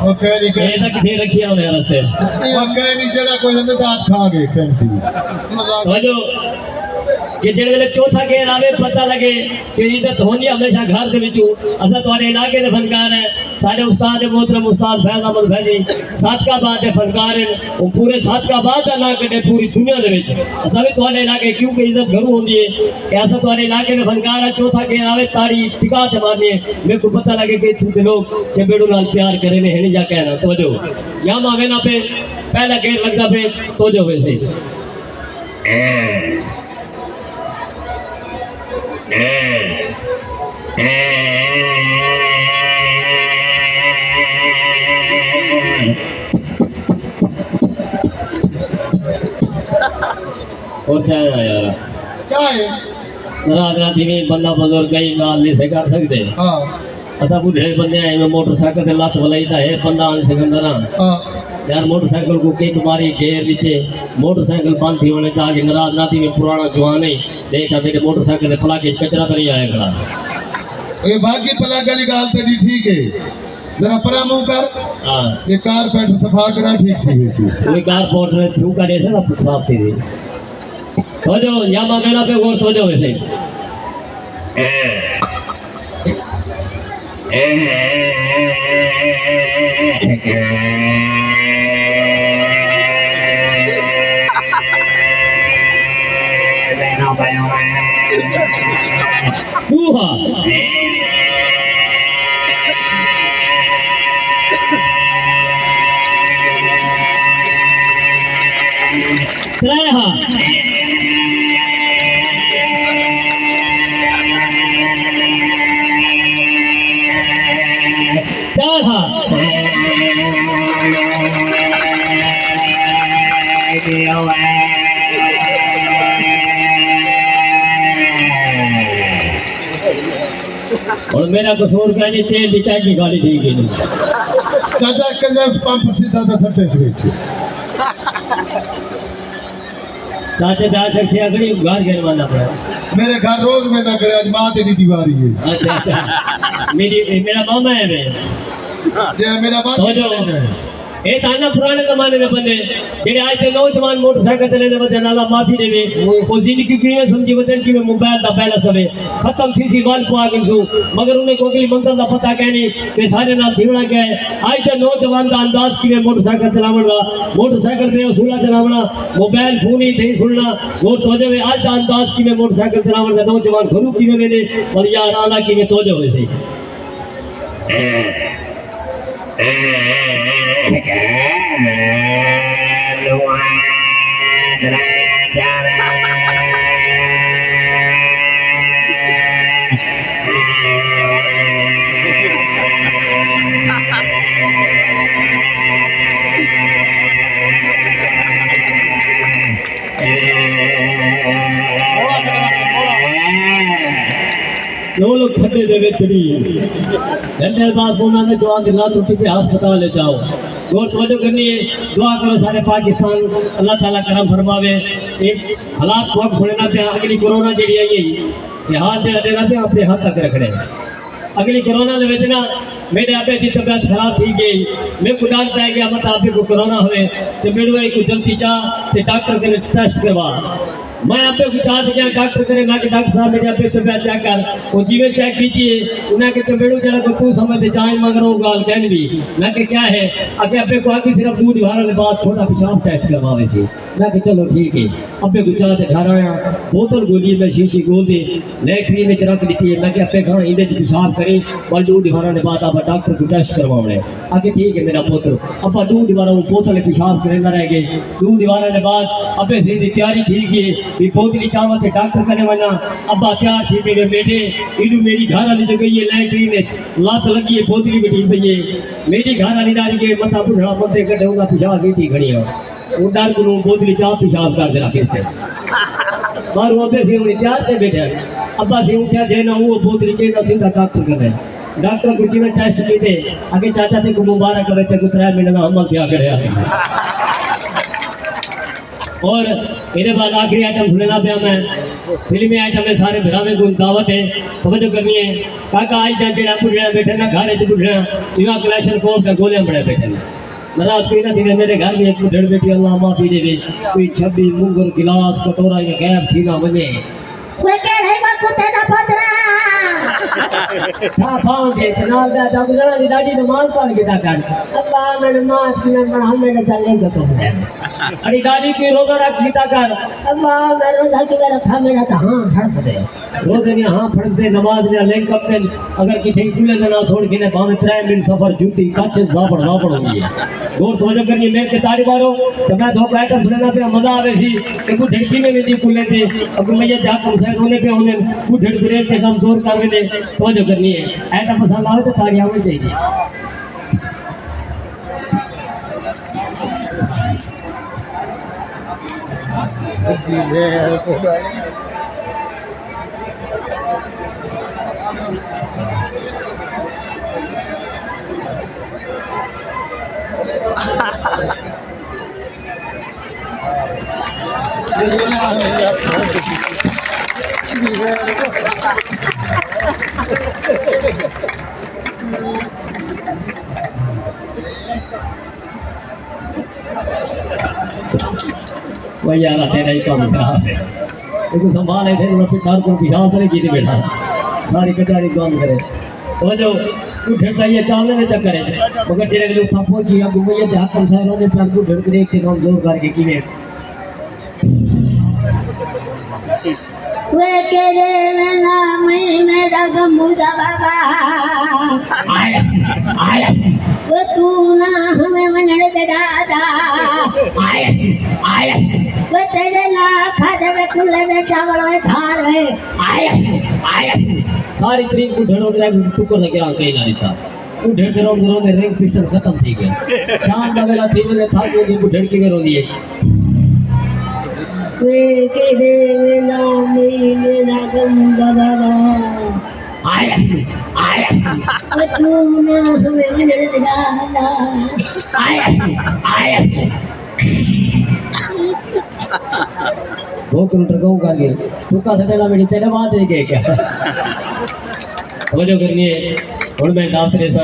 Okay नहीं ये तक फिर रखिया हमने रास्ते ओके नहीं जड़ा कोई हमने साथ खा गए फैंसी तो जो कि जेड़े वेले चौथा गेर आवे पता लगे कि इज्जत होनी हमेशा घर दे विचू असा तुम्हारे इलाके दे फनकार है सारे उस्ताद मोहतरम उस्ताद फैज अहमद फैजी सादकाबाद दे फनकार है वो पूरे सादकाबाद दा ना कटे पूरी दुनिया दे विच असा भी तुम्हारे इलाके क्योंकि इज्जत घरू होंदी है कि असा तुम्हारे इलाके दे फनकार है चौथा गेर आवे तारी टिका ते मारनी है मेरे को पता लगे कि तू के लोग चबेड़ू नाल प्यार करे ने हनी जा कहना तवज्जो या मावे ना पे पहला गेर लगदा पे तवज्जो वैसे और क्या है यार क्या है रात रात में बंदा बुजुर्ग कई गाल नहीं से कर सकते हां असा बुढ़े बंदे आए में मोटरसाइकिल से लात वलाईता है बंदा आन सिकंदरा हां यार मोटरसाइकिल को किक मारी घेर नीचे मोटरसाइकिल बंद थी होने जाके नाराज राती में पुराना जवान है देखा मेरे मोटरसाइकिल ने पला के कचरा तरी आया खड़ा ये बाकी पला गली गाल तेरी ठीक है जरा परा मुंह कर हां ये कारपेट सफा करा ठीक थी वैसी कोई कारपोर्ट में छू करे से ना साफ थी तो जो यामा मेला पे गौर तो जो वैसे Buha. Treha. Charha. और मेरा कसूर क्या नहीं तेल की चाय की गाड़ी ठीक है नहीं चाचा कंजर्स पंप सीधा दा सट्टे से चाचे जा सकते अगली घर गिरवाना पड़ा मेरे घर रोज में ना करे आज मां तेरी दीवारी है अच्छा अच्छा मेरा मामा है वे जे मेरा बात तो जो ये ताना पुराने जमाने में बंदे जेड़े आज के नौजवान मोटरसाइकिल चलाने वजह नाला माफी देवे वो जिंदगी की है समझी वजन की में मोबाइल दा पहला सबे खत्म थी सी वाल को आगे सो मगर उन्हें को अगली मंजिल दा पता कहनी के सारे नाल धिवड़ा गए आज के नौजवान दा अंदाज की में मोटरसाइकिल चलावना मोटरसाइकिल पे उसूला चलावना मोबाइल फोन ही नहीं सुनना वो तो जो आज दा अंदाज की में मोटरसाइकिल चलावना नौजवान घरू की में ने और यार आला की में तो जो वैसे लोग खड्डे दे विचड़ी घंटे बाद फोन आने जो आगे लात उठी पे अस्पताल ले जाओ और तवज्जो करनी है दुआ करो सारे पाकिस्तान अल्लाह ताला करम फरमावे एक हालात को सुनना पे अगली कोरोना जेडी आई है ये हाल दे देना पे अपने हाथ तक रखने अगली कोरोना दे विच ना मेरे आपे की तबीयत खराब थी गई मैं को डांट पाया गया मत आपे को कोरोना हुए तो मेरे को जल्दी चा ते डॉक्टर के टेस्ट करवा मैं आपे गुजार दिया डॉक्टर करे ना कि डॉक्टर साहब मेरे आपे तबीयत चेक कर वो जीवन चेक कीजिए उन्हें के चबेड़ू जरा को तू समझ जाए मगर वो गाल कहन भी मैं कि क्या है अगे आपे को आके सिर्फ दूध वाला के बाद छोटा पेशाब टेस्ट करवावे सी मैं कि चलो ठीक है आपे गुजार के घर आया बोतल गोली में शीशी गोल दे लैट्रिन में रख दी है मैं कि आपे कहां इंदे पेशाब करे और दूध वाला के बाद आप डॉक्टर को टेस्ट करवाने आगे ठीक है मेरा पुत्र अब दूध वाला वो बोतल पेशाब करेंदा रह गए दूध वाला के बाद आपे सी तैयारी ठीक है भी पोतली चावल से डॉक्टर करने वाला अब्बा तैयार थी मेरे बेटे इडू मेरी घर वाली जो गई है लैट्रिन लात लगी है पोतली बैठी पई है मेरी घर वाली डाल के मथा बुढ़ा मथे कटूंगा पेशाब बेटी खड़ी है वो डर को पोतली चाव पेशाब कर दे रखे थे और वो पे से उन्हें तैयार थे बैठे अब्बा से उठा जे ना वो पोतली चेता सीधा डॉक्टर कर डॉक्टर को जीवन टेस्ट किए थे आगे चाचा थे को मुबारक करे थे 3 महीने में अमल किया करे और मेरे बाद आखिरी आइटम सुनना पाया मैं फिल्मी आइटम में सारे भरावे को दावत है समझो करनी है काका आज तक जेड़ा बुढ़िया बैठे ना घर च बुढ़िया युवा क्लैशन कोर्ट का गोलियां बड़े बैठे ने नाराज कोई ना थी मेरे घर में एक बुढ़ड़ बेटी अल्लाह माफी दे दे कोई छब्बी मुंगर गिलास कटोरा ये गैप थी ना बने वे केड़े को कुत्ते दा पतरा था पाऊं के जनाब दा दबलड़ा दी दादी नमाज पढ़ के ता कर अल्लाह मैं नमाज की मैं पढ़ा मैं चले गयो तो अरे दादी की रोजा रख लीता कर अल्लाह मैं रोजा की रखा मेरा तो हां फड़ दे रोजे ने हां फड़ दे नमाज ने लिंक अप के अगर किथे खुले ना छोड़ के ने भावे 3 मिनट सफर जूती काच जापड़ होगी गोर तवज्जो करनी मैं के तारी मारो तो मैं दो आइटम सुनना पे मजा आवे सी कि को धड़की में वेंदी कुले थे अब मैं ये जा कम से होने पे होने को धड़ ब्रेक के काम जोर कर वेंदे तवज्जो करनी है आइटम पसंद आवे तो ताड़ी आवे चाहिए वही यार तेरा ही काम खराब है देखो संभाल है थे पिटार को बिहार करे की बैठा सारी कचारी काम करे तो जो तू ढेरता ये चावले ने चक्कर है मगर तेरे के लोग था पहुंची अब मैं ये ध्यान कम साइरों ने प्लान को ढेर के देख के काम जोर करके की में वे केड़े ना मैं मेरा गमुदा बाबा आया वो तू ना हमें मनड़े दे दादा आया वो तेरे ला खादे में कुल्ले में चावल में धार में आया सारी क्रीम को ढेरों के टुकर लगे आ कहीं ना था वो ढेरों ने रिंग पिस्टल खत्म थी गया शाम लगेला थी मैंने था कि को ढेर के रो दिए वे केड़े ना मैं मेरा गमुदा बाबा आया वो तू ना हमें मनड़े दे दादा आया वो किलोमीटर कहूँ का गए तू का सटेला मेरी तेरे बात है क्या वजह करनी है और मैं दावत रे सा